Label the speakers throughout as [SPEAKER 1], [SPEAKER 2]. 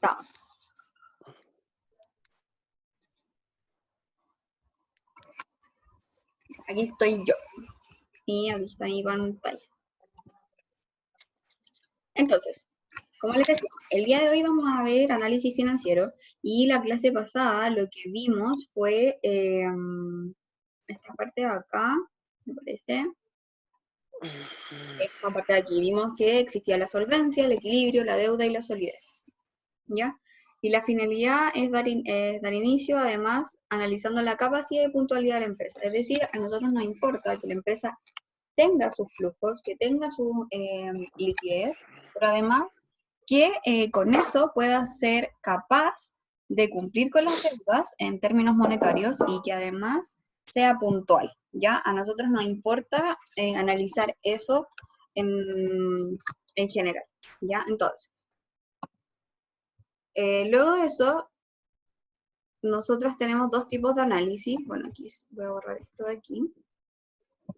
[SPEAKER 1] Estamos. Aquí estoy yo. Y aquí está mi pantalla. Entonces, como les decía, el día de hoy vamos a ver análisis financiero y la clase pasada lo que vimos fue esta parte de acá, me parece. Esta parte de aquí vimos que existía la solvencia, el equilibrio, la deuda y la solidez. ¿Ya? Y la finalidad es dar inicio, además, analizando la capacidad de puntualidad de la empresa. Es decir, a nosotros nos importa que la empresa tenga sus flujos, que tenga su liquidez, pero además que con eso pueda ser capaz de cumplir con las deudas en términos monetarios y que además sea puntual, ¿ya? A nosotros nos importa analizar eso en general, ¿ya? Entonces, luego de eso, nosotros tenemos dos tipos de análisis. Bueno, aquí voy a borrar esto de aquí.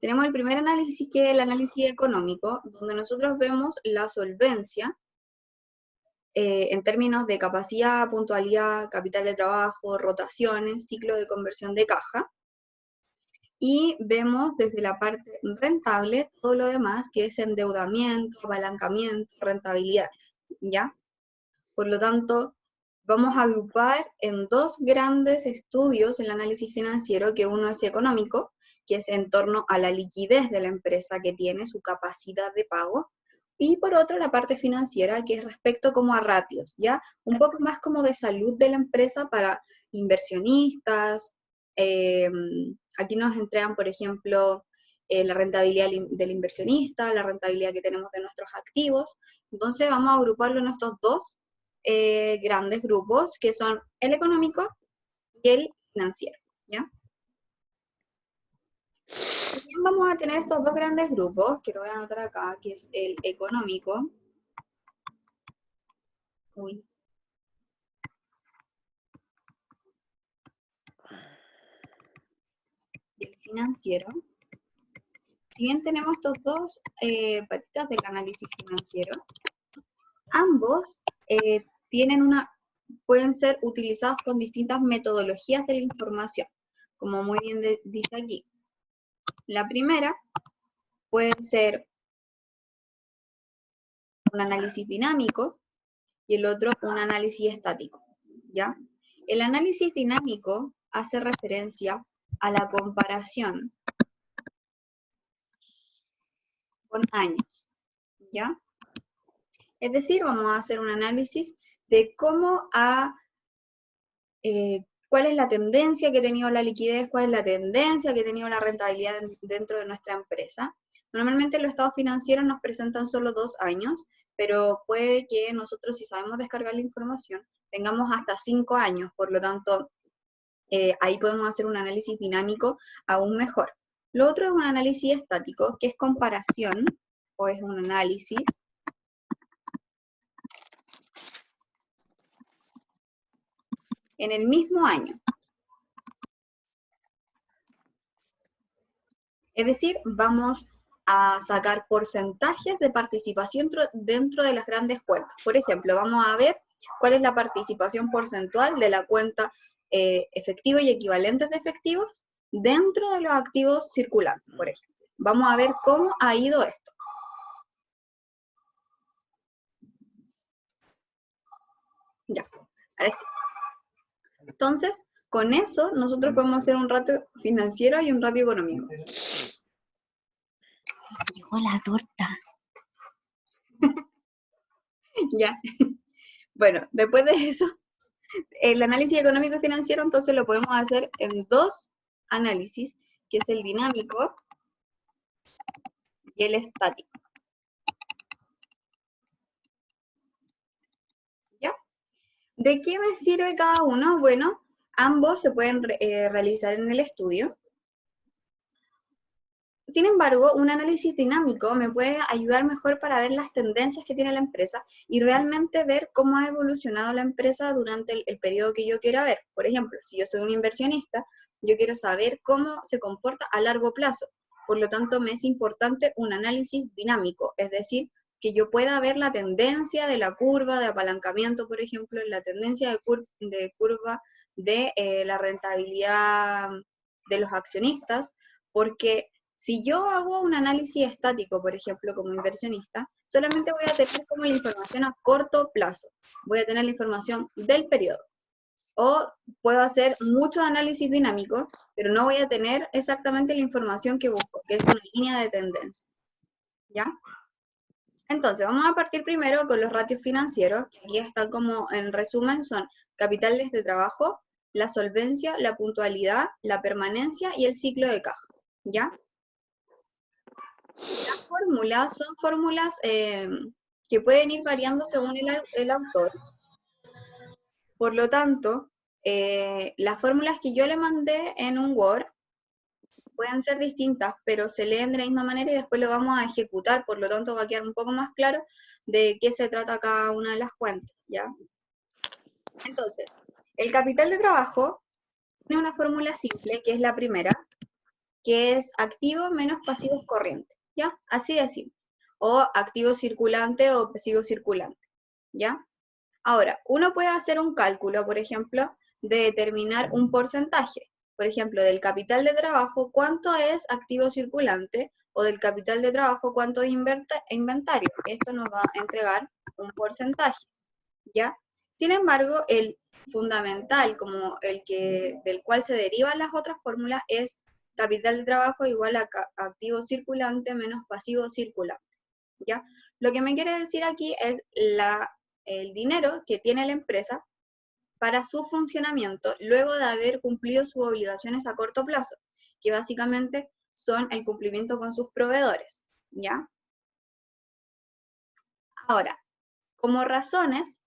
[SPEAKER 1] Tenemos el primer análisis, que es el análisis económico, donde nosotros vemos la solvencia en términos de capacidad, puntualidad, capital de trabajo, rotaciones, ciclo de conversión de caja. Y vemos desde la parte rentable todo lo demás, que es endeudamiento, apalancamiento, rentabilidades, ¿ya? Por lo tanto, vamos a agrupar en dos grandes estudios el análisis financiero, que uno es económico, que es en torno a la liquidez de la empresa que tiene, su capacidad de pago, y por otro la parte financiera, que es respecto como a ratios, ¿ya? Un poco más como de salud de la empresa para inversionistas. Aquí nos entregan, por ejemplo, la rentabilidad del inversionista, la rentabilidad que tenemos de nuestros activos. Entonces vamos a agruparlo en estos dos grandes grupos, que son el económico y el financiero, ¿ya? También vamos a tener estos dos grandes grupos, que lo voy a anotar acá, que es el económico. Uy. Y el financiero. Si bien tenemos estos dos patitas del análisis financiero, ambos pueden ser utilizados con distintas metodologías de la información, como muy bien dice aquí. La primera puede ser un análisis dinámico y el otro un análisis estático, ¿ya? El análisis dinámico hace referencia a la comparación con años, ¿ya? Es decir, vamos a hacer un análisis de cuál es la tendencia que ha tenido la liquidez, cuál es la tendencia que ha tenido la rentabilidad dentro de nuestra empresa. Normalmente los estados financieros nos presentan solo 2 años, pero puede que nosotros, si sabemos descargar la información, tengamos hasta 5 años, por lo tanto, ahí podemos hacer un análisis dinámico aún mejor. Lo otro es un análisis estático, que es comparación, o es un análisis en el mismo año. Es decir, vamos a sacar porcentajes de participación dentro de las grandes cuentas. Por ejemplo, vamos a ver cuál es la participación porcentual de la cuenta efectivo y equivalentes de efectivos dentro de los activos circulantes, por ejemplo. Vamos a ver cómo ha ido esto. Ya, ahora sí. Entonces, con eso nosotros podemos hacer un ratio financiero y un ratio económico.
[SPEAKER 2] Llegó la torta.
[SPEAKER 1] Ya. Bueno, después de eso, el análisis económico y financiero entonces lo podemos hacer en dos análisis, que es el dinámico y el estático. ¿Ya? ¿De qué me sirve cada uno? Bueno, ambos se pueden realizar en el estudio. Sin embargo, un análisis dinámico me puede ayudar mejor para ver las tendencias que tiene la empresa y realmente ver cómo ha evolucionado la empresa durante el periodo que yo quiera ver. Por ejemplo, si yo soy un inversionista, yo quiero saber cómo se comporta a largo plazo. Por lo tanto, me es importante un análisis dinámico, es decir, que yo pueda ver la tendencia de la curva de apalancamiento, por ejemplo, la tendencia de curva de la rentabilidad de los accionistas, porque si yo hago un análisis estático, por ejemplo, como inversionista, solamente voy a tener como la información a corto plazo, voy a tener la información del periodo. O puedo hacer mucho análisis dinámico, pero no voy a tener exactamente la información que busco, que es una línea de tendencia. ¿Ya? Entonces, vamos a partir primero con los ratios financieros, que aquí están como en resumen, son capitales de trabajo, la solvencia, la puntualidad, la permanencia y el ciclo de caja. ¿Ya? Las fórmulas son fórmulas que pueden ir variando según el autor. Por lo tanto, las fórmulas que yo le mandé en un Word pueden ser distintas, pero se leen de la misma manera y después lo vamos a ejecutar, por lo tanto va a quedar un poco más claro de qué se trata cada una de las cuentas, ¿ya? Entonces, el capital de trabajo tiene una fórmula simple, que es la primera, que es activo menos pasivos corrientes, ¿ya? Así de simple. O activo circulante o pasivo circulante, ¿ya? Ahora, uno puede hacer un cálculo, por ejemplo, de determinar un porcentaje. Por ejemplo, del capital de trabajo, ¿cuánto es activo circulante? O del capital de trabajo, ¿cuánto es inventario? Esto nos va a entregar un porcentaje, ¿ya? Sin embargo, el fundamental, como del cual se derivan las otras fórmulas, es capital de trabajo igual a activo circulante menos pasivo circulante, ¿ya? Lo que me quiere decir aquí es el dinero que tiene la empresa para su funcionamiento luego de haber cumplido sus obligaciones a corto plazo, que básicamente son el cumplimiento con sus proveedores, ¿ya? Ahora, como razones,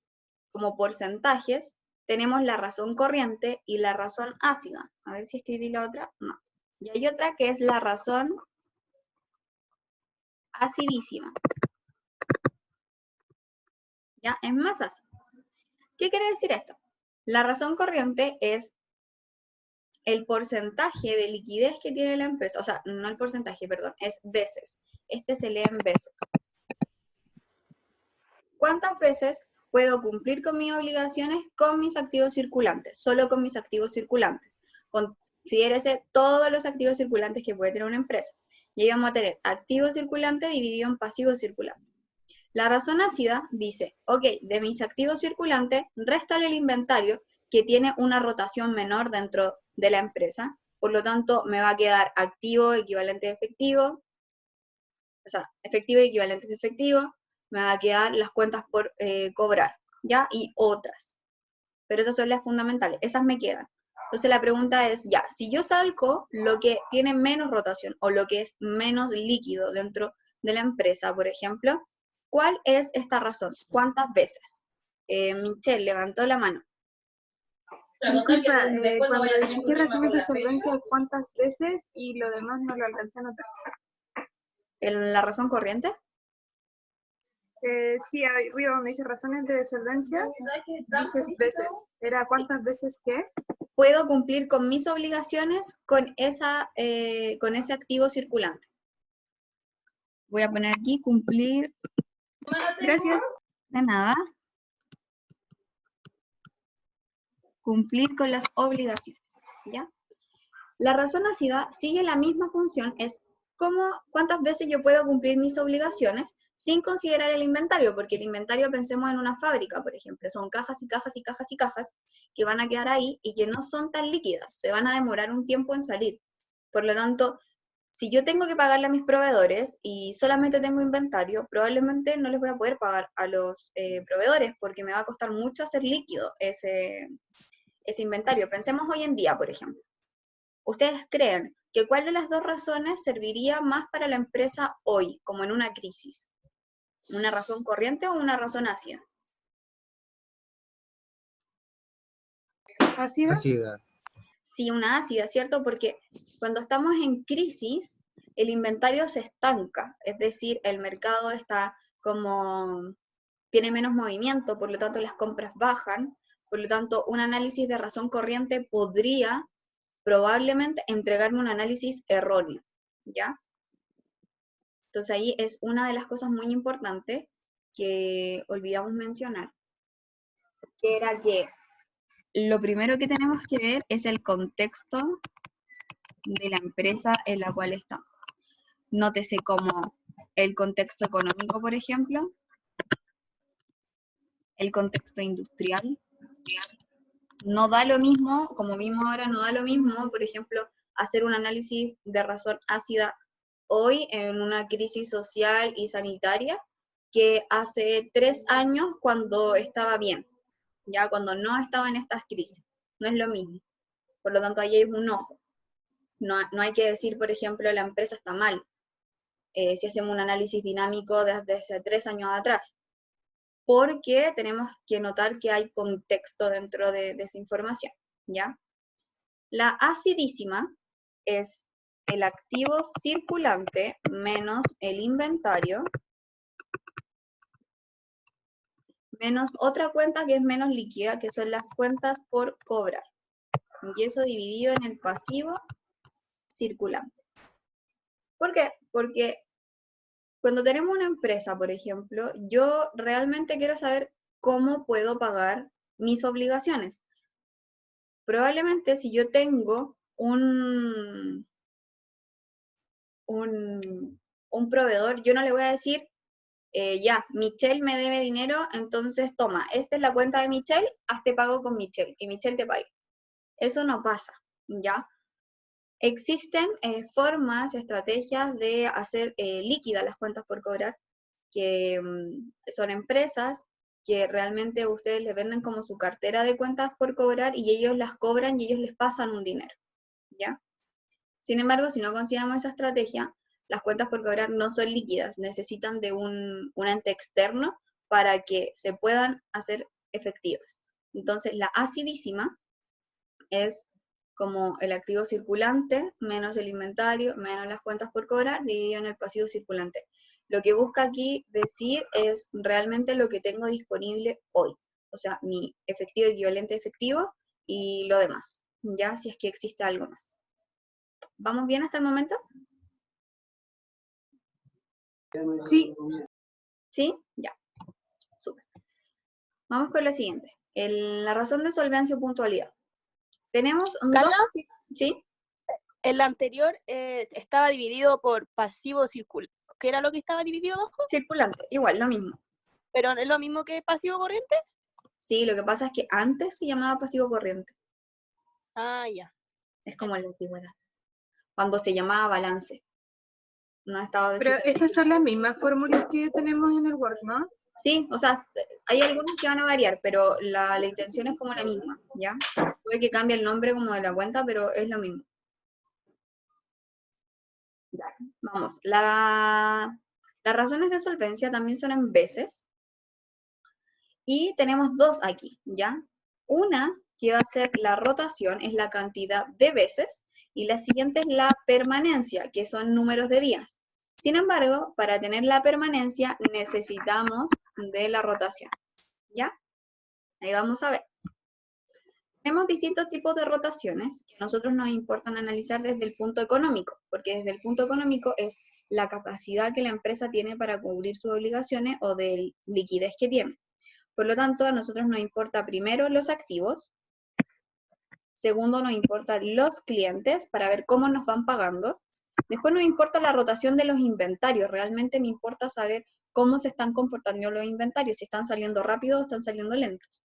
[SPEAKER 1] como porcentajes, tenemos la razón corriente y la razón ácida. A ver si escribí la otra. No. Y hay otra que es la razón acidísima. ¿Ya? Es más ácida. ¿Qué quiere decir esto? La razón corriente es el porcentaje de liquidez que tiene la empresa, o sea, no el porcentaje, perdón, es veces. Este se lee en veces. ¿Cuántas veces puedo cumplir con mis obligaciones con mis activos circulantes? Solo con mis activos circulantes. Considérese todos los activos circulantes que puede tener una empresa. Y ahí vamos a tener activo circulante dividido en pasivo circulante. La razón ácida dice, ok, de mis activos circulantes, réstale el inventario que tiene una rotación menor dentro de la empresa, por lo tanto me va a quedar activo equivalente a efectivo, o sea, efectivo equivalente a efectivo, me va a quedar las cuentas por cobrar, ¿ya? Y otras. Pero esas son las fundamentales, esas me quedan. Entonces la pregunta es, ya, si yo salgo lo que tiene menos rotación o lo que es menos líquido dentro de la empresa, por ejemplo, ¿cuál es esta razón? ¿Cuántas veces? Michelle levantó la mano.
[SPEAKER 2] Disculpa, cuando dijiste resumen de solvencia, ¿cuántas veces? Y lo demás no lo alcancé a notar.
[SPEAKER 1] ¿En la razón corriente?
[SPEAKER 2] Sí, arriba donde dice razones de solvencia, dices veces. ¿Era cuántas veces qué?
[SPEAKER 1] Puedo cumplir con mis obligaciones con ese activo circulante. Voy a poner aquí cumplir.
[SPEAKER 2] Gracias.
[SPEAKER 1] De nada. Cumplir con las obligaciones, ¿ya? La razón ácida sigue la misma función, es cuántas veces yo puedo cumplir mis obligaciones sin considerar el inventario, porque el inventario, pensemos en una fábrica, por ejemplo, son cajas y cajas y cajas y cajas que van a quedar ahí y que no son tan líquidas, se van a demorar un tiempo en salir. Por lo tanto, si yo tengo que pagarle a mis proveedores y solamente tengo inventario, probablemente no les voy a poder pagar a los proveedores porque me va a costar mucho hacer líquido ese inventario. Pensemos hoy en día, por ejemplo. ¿Ustedes creen que cuál de las dos razones serviría más para la empresa hoy, como en una crisis? ¿Una razón corriente o una razón ácida?
[SPEAKER 2] ¿Ácida?
[SPEAKER 3] Ácida.
[SPEAKER 1] Sí, una ácida, ¿cierto? Porque cuando estamos en crisis, el inventario se estanca, es decir, el mercado está tiene menos movimiento, por lo tanto las compras bajan, por lo tanto un análisis de razón corriente podría probablemente entregarme un análisis erróneo, ¿ya? Entonces ahí es una de las cosas muy importantes que olvidamos mencionar, que era que lo primero que tenemos que ver es el contexto de la empresa en la cual estamos. Nótese como el contexto económico, por ejemplo, el contexto industrial. No da lo mismo, como vimos ahora, no da lo mismo, por ejemplo, hacer un análisis de razón ácida hoy en una crisis social y sanitaria que hace 3 años cuando estaba bien, ya cuando no estaba en estas crisis. No es lo mismo. Por lo tanto, ahí hay un ojo. No hay que decir, por ejemplo, la empresa está mal, si hacemos un análisis dinámico desde hace 3 años atrás, porque tenemos que notar que hay contexto dentro de esa información, ¿ya? La acidísima es el activo circulante menos el inventario, menos otra cuenta que es menos líquida, que son las cuentas por cobrar. Y eso dividido en el pasivo circulante. ¿Por qué? Porque cuando tenemos una empresa, por ejemplo, yo realmente quiero saber cómo puedo pagar mis obligaciones. Probablemente si yo tengo un proveedor, yo no le voy a decir, ya, Michelle me debe dinero, entonces toma, esta es la cuenta de Michelle, hazte pago con Michelle, que Michelle te pague. Eso no pasa, ¿ya? Existen formas, estrategias de hacer líquidas las cuentas por cobrar, que son empresas que realmente ustedes les venden como su cartera de cuentas por cobrar y ellos las cobran y ellos les pasan un dinero, ¿ya? Sin embargo, si no consideramos esa estrategia, las cuentas por cobrar no son líquidas, necesitan de un ente externo para que se puedan hacer efectivas. Entonces, la acidísima es como el activo circulante, menos el inventario, menos las cuentas por cobrar, dividido en el pasivo circulante. Lo que busca aquí decir es realmente lo que tengo disponible hoy, o sea, mi efectivo equivalente efectivo y lo demás, ya si es que existe algo más. ¿Vamos bien hasta el momento?
[SPEAKER 2] Sí.
[SPEAKER 1] ¿Sí? Ya. Súper. Vamos con lo siguiente. La razón de solvencia o puntualidad. Tenemos
[SPEAKER 3] Carla,
[SPEAKER 1] dos... ¿Sí?
[SPEAKER 3] el anterior estaba dividido por pasivo circulante. ¿Qué era lo que estaba dividido abajo?
[SPEAKER 1] Circulante, igual, lo mismo.
[SPEAKER 3] ¿Pero no es lo mismo que pasivo corriente?
[SPEAKER 1] Sí, lo que pasa es que antes se llamaba pasivo corriente.
[SPEAKER 3] Ah, ya.
[SPEAKER 1] Es como en la antigüedad. Cuando se llamaba balance. No estaba
[SPEAKER 2] Pero
[SPEAKER 1] de
[SPEAKER 2] estas son las mismas fórmulas que tenemos en el Word, ¿no?
[SPEAKER 1] Sí, o sea, hay algunos que van a variar, pero la intención es como la misma, ¿ya? Puede que cambie el nombre como de la cuenta, pero es lo mismo. Ya, vamos. Las razones de solvencia también son en veces. Y tenemos dos aquí, ¿ya? Una que va a ser la rotación, es la cantidad de veces, y la siguiente es la permanencia, que son números de días. Sin embargo, para tener la permanencia necesitamos de la rotación, ¿ya? Ahí vamos a ver. Tenemos distintos tipos de rotaciones que a nosotros nos importan analizar desde el punto económico, porque desde el punto económico es la capacidad que la empresa tiene para cubrir sus obligaciones o de liquidez que tiene. Por lo tanto, a nosotros nos importa primero los activos, segundo nos importan los clientes para ver cómo nos van pagando, después nos importa la rotación de los inventarios, realmente me importa saber cómo se están comportando los inventarios, si están saliendo rápido o están saliendo lentos.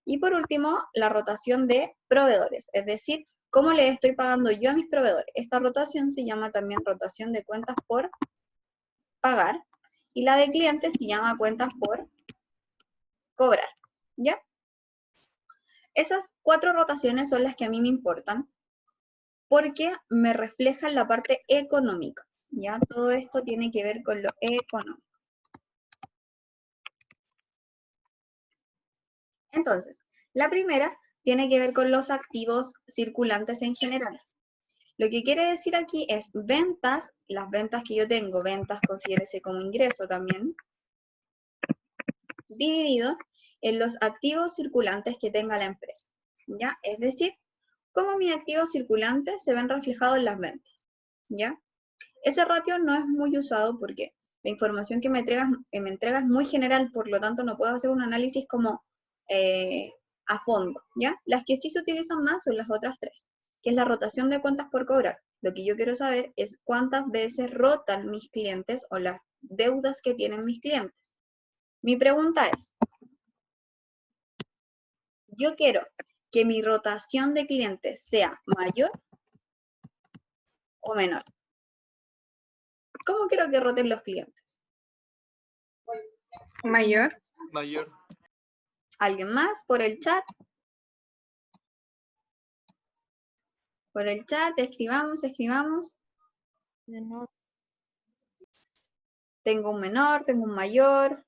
[SPEAKER 1] Y por último, la rotación de proveedores, es decir, cómo le estoy pagando yo a mis proveedores. Esta rotación se llama también rotación de cuentas por pagar y la de clientes se llama cuentas por cobrar, ¿ya? Esas 4 rotaciones son las que a mí me importan porque me reflejan la parte económica, ¿ya? Todo esto tiene que ver con lo económico. Entonces, la primera tiene que ver con los activos circulantes en general. Lo que quiere decir aquí es ventas, las ventas que yo tengo, ventas considérese como ingreso también, divididos en los activos circulantes que tenga la empresa, ¿ya? Es decir, cómo mis activos circulantes se ven reflejados en las ventas, ¿ya? Ese ratio no es muy usado porque la información que me entregas es muy general, por lo tanto no puedo hacer un análisis como a fondo, ¿ya? Las que sí se utilizan más son las otras tres, que es la rotación de cuentas por cobrar. Lo que yo quiero saber es cuántas veces rotan mis clientes o las deudas que tienen mis clientes. Mi pregunta es, yo quiero que mi rotación de clientes sea mayor o menor. ¿Cómo quiero que roten los clientes?
[SPEAKER 2] Mayor.
[SPEAKER 4] Mayor.
[SPEAKER 1] ¿Alguien más por el chat? Por el chat, escribamos.
[SPEAKER 3] Menor.
[SPEAKER 1] Tengo un menor, tengo un mayor.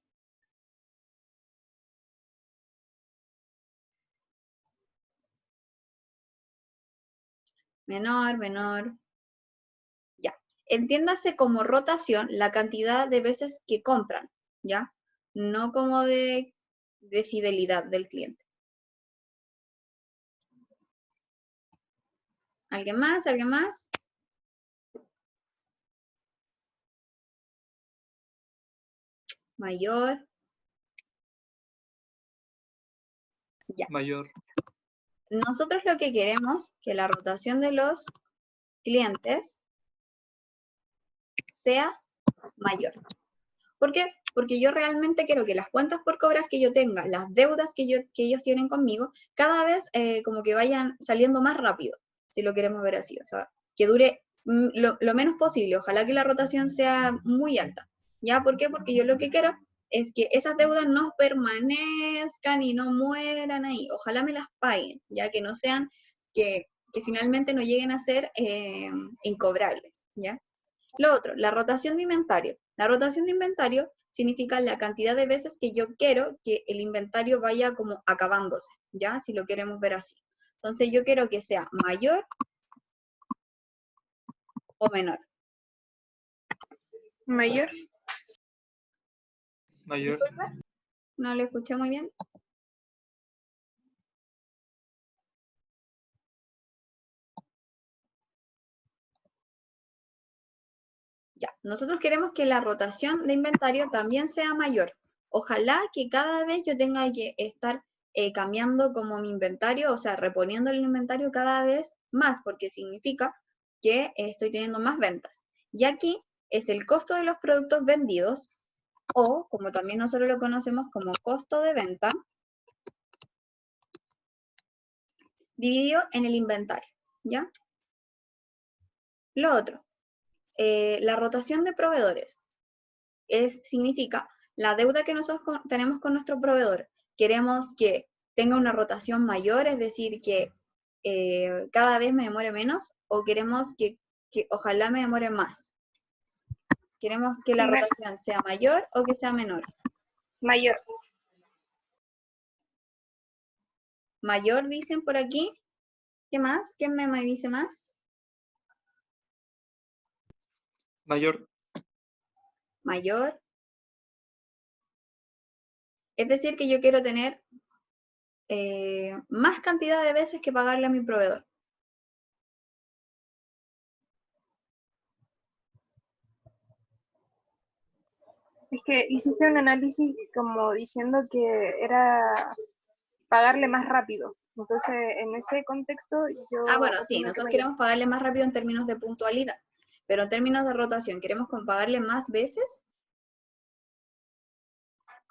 [SPEAKER 1] Menor. Ya. Entiéndase como rotación la cantidad de veces que compran, ¿ya? No como de fidelidad del cliente. ¿Alguien más? Mayor. Ya.
[SPEAKER 4] Mayor.
[SPEAKER 1] Nosotros lo que queremos que la rotación de los clientes sea mayor. ¿Por qué? Porque yo realmente quiero que las cuentas por cobrar que yo tenga, las deudas que ellos tienen conmigo, cada vez como que vayan saliendo más rápido, si lo queremos ver así. O sea, que dure lo menos posible. Ojalá que la rotación sea muy alta. ¿Ya? ¿Por qué? Porque yo lo que quiero es que esas deudas no permanezcan y no mueran ahí. Ojalá me las paguen, ya que no sean, que finalmente no lleguen a ser incobrables, ¿ya? Lo otro, la rotación de inventario. La rotación de inventario significa la cantidad de veces que yo quiero que el inventario vaya como acabándose, ¿ya? Si lo queremos ver así. Entonces yo quiero que sea mayor o menor.
[SPEAKER 2] Mayor.
[SPEAKER 4] Mayor.
[SPEAKER 1] Disculpe, no lo escuché muy bien. Ya, nosotros queremos que la rotación de inventario también sea mayor. Ojalá que cada vez yo tenga que estar cambiando como mi inventario, o sea, reponiendo el inventario cada vez más, porque significa que estoy teniendo más ventas. Y aquí es el costo de los productos vendidos, o como también nosotros lo conocemos como costo de venta, dividido en el inventario, ¿ya? Lo otro, la rotación de proveedores. Significa la deuda que nosotros tenemos con nuestro proveedor. Queremos que tenga una rotación mayor, es decir, que cada vez me demore menos, o queremos que ojalá me demore más. Queremos que la rotación sea mayor o que sea menor.
[SPEAKER 2] Mayor.
[SPEAKER 1] Mayor dicen por aquí. ¿Qué más? ¿Quién me dice más?
[SPEAKER 4] Mayor.
[SPEAKER 1] Mayor. Es decir, que yo quiero tener más cantidad de veces que pagarle a mi proveedor.
[SPEAKER 2] Es que hiciste un análisis como diciendo que era pagarle más rápido. Entonces, en ese contexto, yo...
[SPEAKER 1] Bueno, sí,
[SPEAKER 2] opino que
[SPEAKER 1] nosotros
[SPEAKER 2] mayor.
[SPEAKER 1] queremos pagarle más rápido en términos de puntualidad, pero en términos de rotación, ¿queremos pagarle más veces?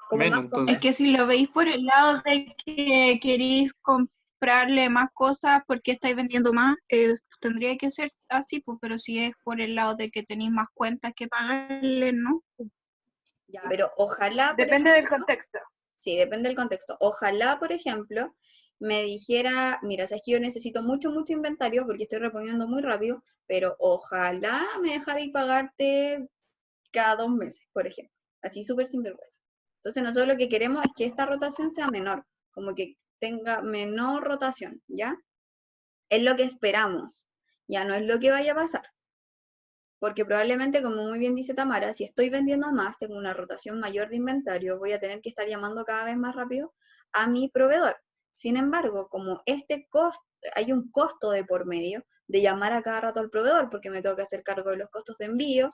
[SPEAKER 1] Como
[SPEAKER 4] Menos,
[SPEAKER 1] más
[SPEAKER 4] entonces.
[SPEAKER 5] Es que si lo veis por el lado de que queréis comprarle más cosas porque estáis vendiendo más, tendría que ser así, pues, pero si es por el lado de que tenéis más cuentas que pagarle, ¿no?
[SPEAKER 1] Ya, pero ojalá, por
[SPEAKER 2] Depende del
[SPEAKER 1] ejemplo,
[SPEAKER 2] contexto.
[SPEAKER 1] sí, depende del contexto. Ojalá, por ejemplo, me dijera, mira, sabes que yo necesito mucho inventario porque estoy reponiendo muy rápido, pero ojalá me dejara y pagarte cada 2 meses, por ejemplo. Así súper sinvergüenza. Entonces nosotros lo que queremos es que esta rotación sea menor, como que tenga menor rotación, ¿ya? Es lo que esperamos, ya no es lo que vaya a pasar. Porque probablemente, como muy bien dice Tamara, si estoy vendiendo más, tengo una rotación mayor de inventario, voy a tener que estar llamando cada vez más rápido a mi proveedor. Sin embargo, como hay un costo de por medio de llamar a cada rato al proveedor, porque me tengo que hacer cargo de los costos de envío,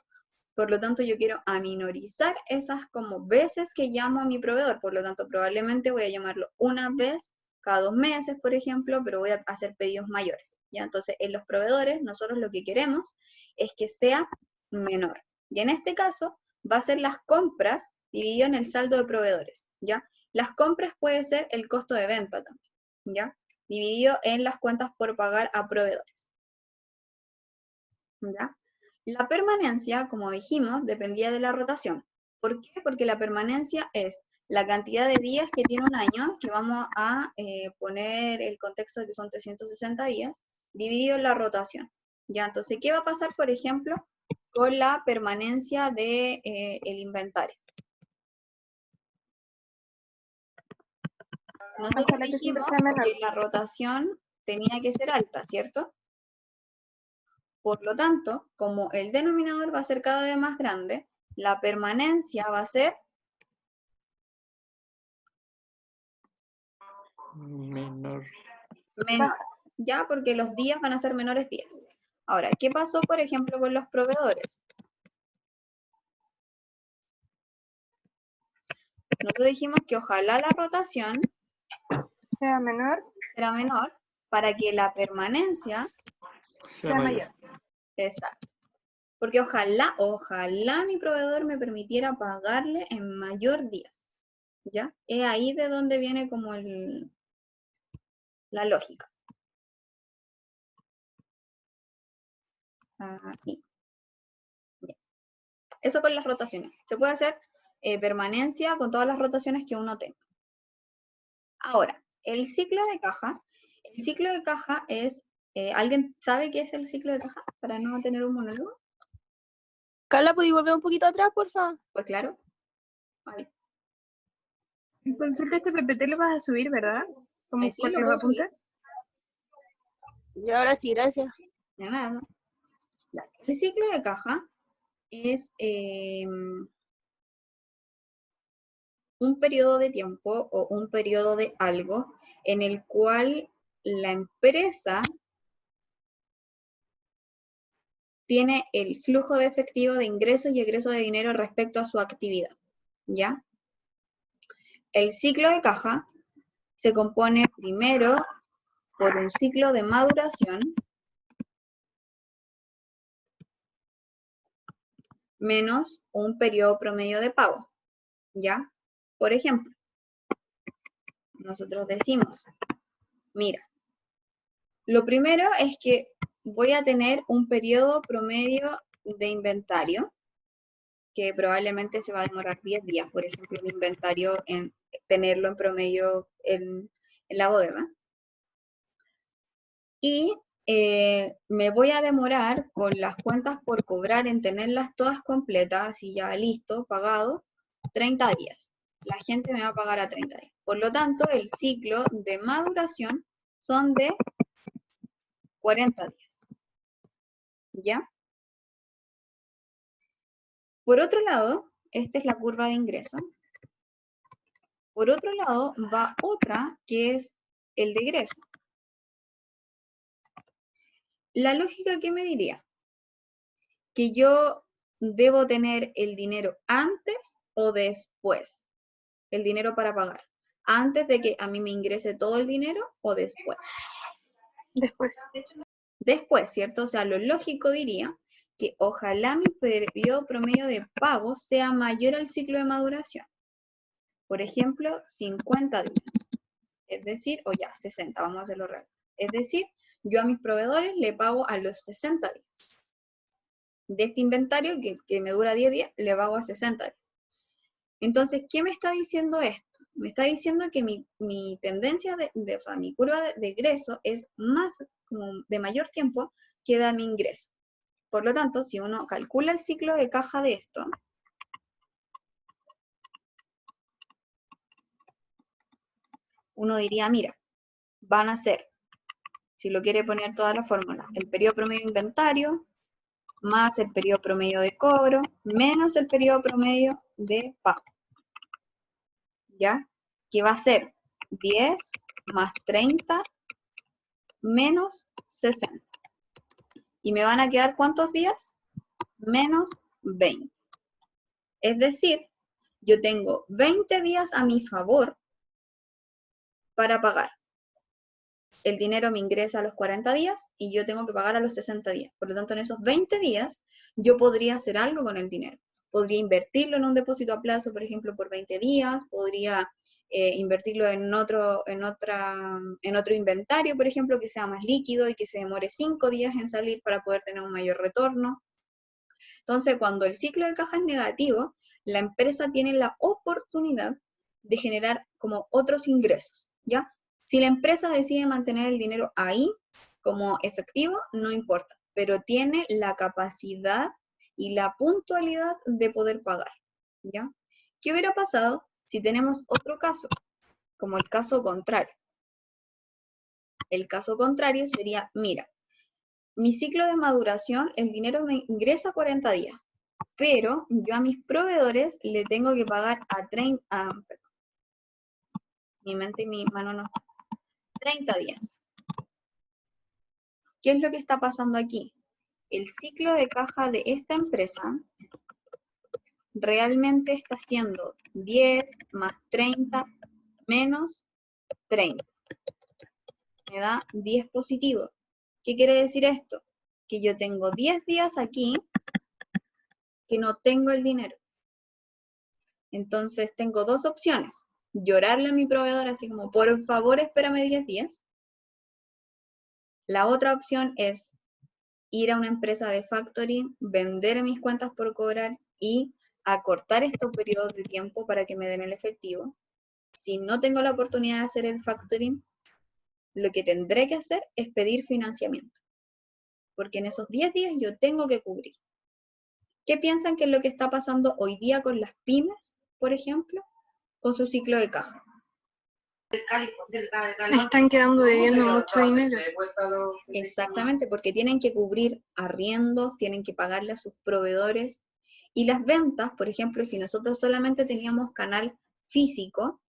[SPEAKER 1] Por lo tanto, yo quiero aminorizar esas como veces que llamo a mi proveedor. Por lo tanto, probablemente voy a llamarlo una vez cada 2 meses, por ejemplo, pero voy a hacer pedidos mayores. ¿Ya? Entonces, en los proveedores, nosotros lo que queremos es que sea menor. Y en este caso, va a ser las compras dividido en el saldo de proveedores. ¿Ya? Las compras puede ser el costo de venta también. ¿Ya? Dividido en las cuentas por pagar a proveedores. ¿Ya? La permanencia, como dijimos, dependía de la rotación. ¿Por qué? Porque la permanencia es la cantidad de días que tiene un año, que vamos a poner el contexto de que son 360 días, dividido en la rotación. ¿Ya? Entonces, ¿qué va a pasar, por ejemplo, con la permanencia del inventario? Nosotros
[SPEAKER 2] Ojalá que siempre
[SPEAKER 1] dijimos
[SPEAKER 2] sea menor.
[SPEAKER 1] que la rotación tenía que ser alta, ¿cierto? Por lo tanto, como el denominador va a ser cada vez más grande, la permanencia va a ser
[SPEAKER 4] Menor.
[SPEAKER 1] menor, ¿ya? Porque los días van a ser menores días. Ahora, ¿qué pasó, por ejemplo, con los proveedores? Nosotros dijimos que ojalá la rotación
[SPEAKER 2] Sea menor,
[SPEAKER 1] era menor para que la permanencia
[SPEAKER 4] Sea mayor.
[SPEAKER 1] exacto. Porque ojalá mi proveedor me permitiera pagarle en mayor días, ¿ya? Es ahí de donde viene como la lógica. Ahí. Ya. Eso con las rotaciones. Se puede hacer permanencia con todas las rotaciones que uno tenga. Ahora, el ciclo de caja. El ciclo de caja es... ¿alguien sabe qué es el ciclo de caja? Para no tener un monólogo.
[SPEAKER 3] Carla, ¿podéis volver un poquito atrás, por favor?
[SPEAKER 1] Pues claro. Vale.
[SPEAKER 2] el concepto este PPT lo vas a subir, ¿verdad? Como
[SPEAKER 1] Ahí sí,
[SPEAKER 2] con
[SPEAKER 1] lo
[SPEAKER 2] los
[SPEAKER 1] puedo subir.
[SPEAKER 2] apuntes.
[SPEAKER 3] Y ahora sí, gracias.
[SPEAKER 1] De nada. Ya. El ciclo de caja es un periodo de tiempo o un periodo de algo en el cual la empresa tiene el flujo de efectivo de ingresos y egresos de dinero respecto a su actividad, ¿ya? El ciclo de caja se compone primero por un ciclo de maduración menos un periodo promedio de pago, ¿ya? Por ejemplo, nosotros decimos, mira, lo primero es que voy a tener un periodo promedio de inventario, que probablemente se va a demorar 10 días, por ejemplo, el inventario en tenerlo en promedio en la bodega. Y me voy a demorar con las cuentas por cobrar en tenerlas todas completas y ya listo, pagado, 30 días. La gente me va a pagar a 30 días. Por lo tanto, el ciclo de maduración son de 40 días. ¿Ya? Por otro lado, esta es la curva de ingreso. Por otro lado, va otra que es el de egreso. La lógica que me diría que yo debo tener el dinero antes o después, el dinero para pagar, antes de que a mí me ingrese todo el dinero o después.
[SPEAKER 2] Después.
[SPEAKER 1] Después, ¿cierto? O sea, lo lógico diría que ojalá mi periodo promedio de pago sea mayor al ciclo de maduración. Por ejemplo, 50 días. Es decir, o ya, 60, vamos a hacerlo real. Es decir, yo a mis proveedores le pago a los 60 días. De este inventario, que me dura 10 días, le pago a 60 días. Entonces, ¿qué me está diciendo esto? Me está diciendo que mi tendencia, o sea, mi curva de egreso es más, como de mayor tiempo que da mi ingreso. Por lo tanto, si uno calcula el ciclo de caja de esto, uno diría, mira, van a ser, si lo quiere poner todas las fórmulas, el periodo promedio de inventario, más el periodo promedio de cobro, menos el periodo promedio de pago. ¿Ya? Que va a ser 10 más 30 menos 60. ¿Y me van a quedar cuántos días? Menos 20. Es decir, yo tengo 20 días a mi favor para pagar. El dinero me ingresa a los 40 días y yo tengo que pagar a los 60 días. Por lo tanto, en esos 20 días yo podría hacer algo con el dinero. Podría invertirlo en un depósito a plazo, por ejemplo, por 20 días. Podría invertirlo en otro inventario, por ejemplo, que sea más líquido y que se demore 5 días en salir para poder tener un mayor retorno. Entonces, cuando el ciclo de caja es negativo, la empresa tiene la oportunidad de generar como otros ingresos, ¿ya? Si la empresa decide mantener el dinero ahí como efectivo, no importa, pero tiene la capacidad y la puntualidad de poder pagar, ¿ya? ¿Qué hubiera pasado si tenemos otro caso, como el caso contrario? El caso contrario sería, mira, mi ciclo de maduración, el dinero me ingresa 40 días, pero yo a mis proveedores le tengo que pagar a 30, perdón, mi mente y mi mano no, 30 días. ¿Qué es lo que está pasando aquí? El ciclo de caja de esta empresa realmente está siendo 10 más 30 menos 30. Me da 10 positivo. ¿Qué quiere decir esto? Que yo tengo 10 días aquí que no tengo el dinero. Entonces tengo dos opciones. Llorarle a mi proveedor así como, por favor, espérame 10 días. La otra opción es ir a una empresa de factoring, vender mis cuentas por cobrar y acortar estos periodos de tiempo para que me den el efectivo. Si no tengo la oportunidad de hacer el factoring, lo que tendré que hacer es pedir financiamiento. Porque en esos 10 días yo tengo que cubrir. ¿Qué piensan que es lo que está pasando hoy día con las pymes, por ejemplo, con su ciclo de caja?
[SPEAKER 2] Están quedando debiendo mucho dinero.
[SPEAKER 1] Exactamente, porque tienen que cubrir arriendos, tienen que pagarle a sus proveedores. Y las ventas, por ejemplo, si nosotros solamente teníamos canal físico,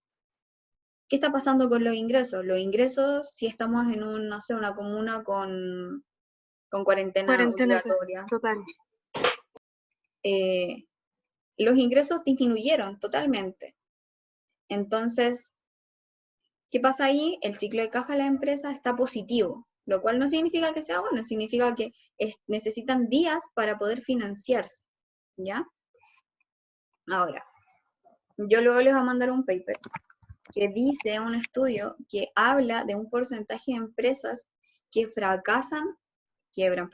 [SPEAKER 1] ¿qué está pasando con los ingresos? Los ingresos, si estamos en una comuna con cuarentena obligatoria,
[SPEAKER 2] total.
[SPEAKER 1] Los ingresos disminuyeron totalmente. Entonces, ¿qué pasa ahí? El ciclo de caja de la empresa está positivo, lo cual no significa que sea bueno, significa que necesitan días para poder financiarse, ¿ya? Ahora, yo luego les voy a mandar un paper que dice un estudio que habla de un porcentaje de empresas que quiebran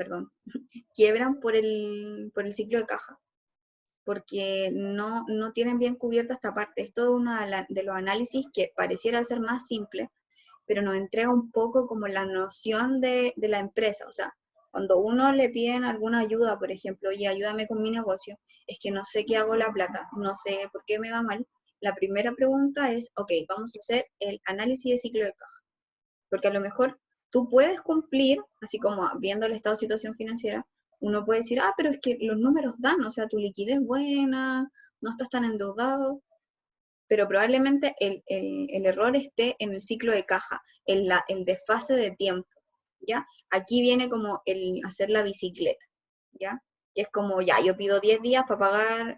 [SPEAKER 1] por el ciclo de caja, porque no tienen bien cubierta esta parte. Esto es uno de los análisis que pareciera ser más simple, pero nos entrega un poco como la noción de la empresa. O sea, cuando uno le piden alguna ayuda, por ejemplo, oye, ayúdame con mi negocio, es que no sé qué hago la plata, no sé por qué me va mal, la primera pregunta es, ok, vamos a hacer el análisis de ciclo de caja, porque a lo mejor tú puedes cumplir, así como viendo el estado de situación financiera, uno puede decir, pero es que los números dan, o sea, tu liquidez es buena, no estás tan endeudado, pero probablemente el error esté en el ciclo de caja, el desfase de tiempo, ¿ya? Aquí viene como el hacer la bicicleta, ¿ya? Que es como, ya, yo pido 10 días para pagar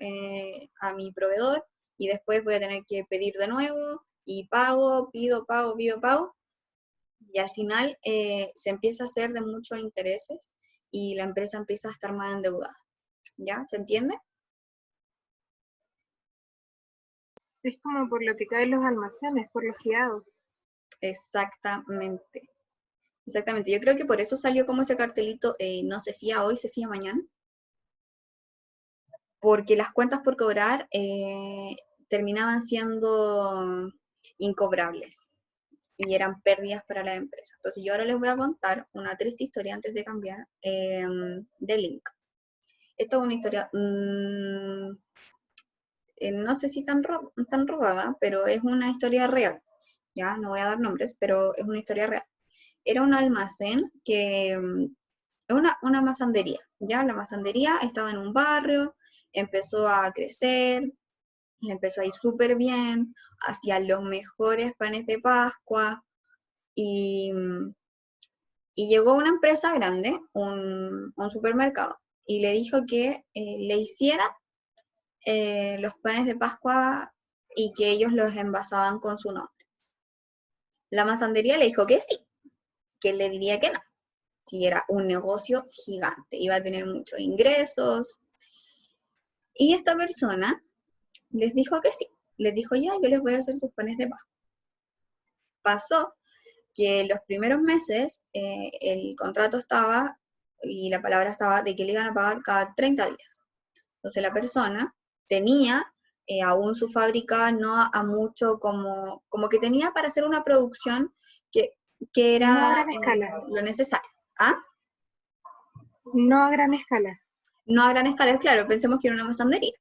[SPEAKER 1] a mi proveedor, y después voy a tener que pedir de nuevo, y pido, pago, y al final se empieza a hacer de muchos intereses, y la empresa empieza a estar más endeudada, ¿ya? ¿Se entiende?
[SPEAKER 2] Es como por lo que caen los almacenes, por los fiados.
[SPEAKER 1] Exactamente. Exactamente. Yo creo que por eso salió como ese cartelito, no se fía hoy, se fía mañana. Porque las cuentas por cobrar terminaban siendo incobrables y eran pérdidas para la empresa. Entonces yo ahora les voy a contar una triste historia antes de cambiar de link. Esta es una historia, no sé si tan robada, pero es una historia real. Ya, no voy a dar nombres, pero es una historia real. Era un almacén que es una masandería, ¿ya? La masandería estaba en un barrio, empezó a crecer, le empezó a ir súper bien, hacía los mejores panes de Pascua, y llegó una empresa grande, un supermercado, y le dijo que le hiciera los panes de Pascua y que ellos los envasaban con su nombre. La masandería le dijo que sí, que él le diría que no, si era un negocio gigante, iba a tener muchos ingresos. Y esta persona les dijo que sí, les dijo ya, yo les voy a hacer sus panes de Pascua. Pasó que los primeros meses el contrato estaba, y la palabra estaba, de que le iban a pagar cada 30 días. Entonces la persona tenía aún su fábrica, no a mucho, como que tenía para hacer una producción que era
[SPEAKER 2] No a gran escala.
[SPEAKER 1] lo necesario. ¿Ah?
[SPEAKER 2] No a gran escala.
[SPEAKER 1] No a gran escala, claro, pensemos que era una masandería.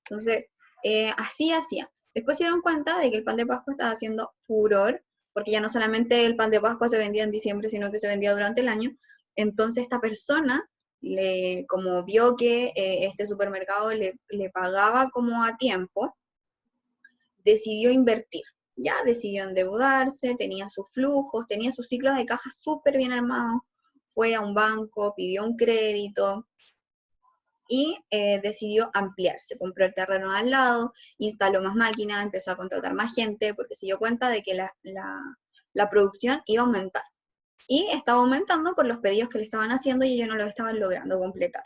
[SPEAKER 1] Entonces, así hacía. Después se dieron cuenta de que el pan de Pascua estaba haciendo furor, porque ya no solamente el pan de Pascua se vendía en diciembre, sino que se vendía durante el año. Entonces esta persona, como vio que este supermercado le pagaba como a tiempo, decidió invertir. Ya decidió endeudarse, tenía sus flujos, tenía sus ciclos de caja súper bien armados, fue a un banco, pidió un crédito, y decidió ampliarse, compró el terreno al lado, instaló más máquinas, empezó a contratar más gente, porque se dio cuenta de que la producción iba a aumentar. Y estaba aumentando por los pedidos que le estaban haciendo y ellos no lo estaban logrando completar.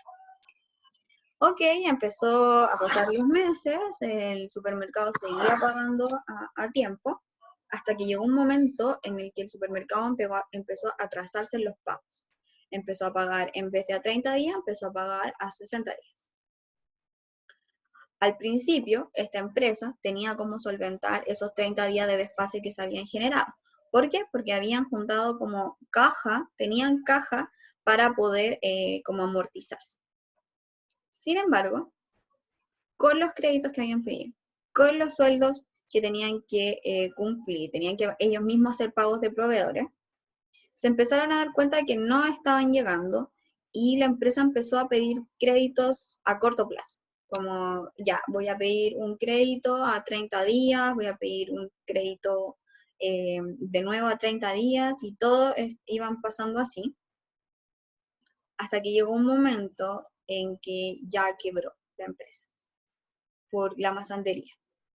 [SPEAKER 1] Ok, empezó a pasar los meses, el supermercado seguía pagando a tiempo, hasta que llegó un momento en el que el supermercado empezó a atrasarse en los pagos. Empezó a pagar, en vez de a 30 días, empezó a pagar a 60 días. Al principio, esta empresa tenía cómo solventar esos 30 días de desfase que se habían generado. ¿Por qué? Porque habían juntado como caja, tenían caja para poder como amortizarse. Sin embargo, con los créditos que habían pedido, con los sueldos que tenían que cumplir, tenían que ellos mismos hacer pagos de proveedores, se empezaron a dar cuenta de que no estaban llegando y la empresa empezó a pedir créditos a corto plazo, como ya, voy a pedir un crédito a 30 días, voy a pedir un crédito de nuevo a 30 días y todo iban pasando así, hasta que llegó un momento en que ya quebró la empresa por la masandería.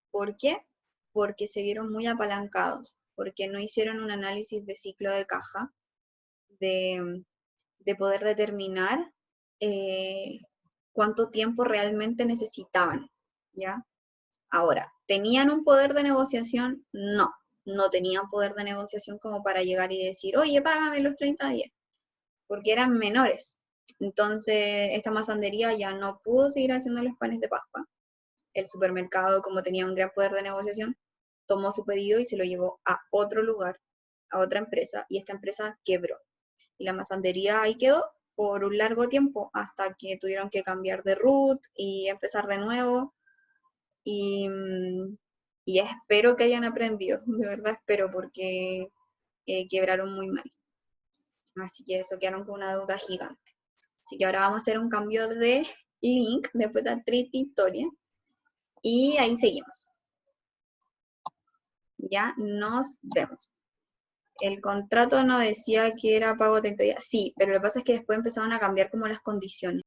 [SPEAKER 1] ¿Por qué? Porque se vieron muy apalancados, porque no hicieron un análisis de ciclo de caja, de poder determinar cuánto tiempo realmente necesitaban, ¿ya? Ahora, ¿tenían un poder de negociación? No, no tenían poder de negociación como para llegar y decir, oye, págame los 30 días, porque eran menores. Entonces, esta masandería ya no pudo seguir haciendo los panes de Pascua. El supermercado, como tenía un gran poder de negociación, tomó su pedido y se lo llevó a otro lugar, a otra empresa, y esta empresa quebró. Y la masandería ahí quedó por un largo tiempo, hasta que tuvieron que cambiar de root y empezar de nuevo. Y espero que hayan aprendido, de verdad espero, porque quebraron muy mal. Así que eso, quedaron con una deuda gigante. Así que ahora vamos a hacer un cambio de link, después a triste historia. Y ahí seguimos. Ya nos vemos. El contrato no decía que era pago 30 días. Sí, pero lo que pasa es que después empezaron a cambiar como las condiciones.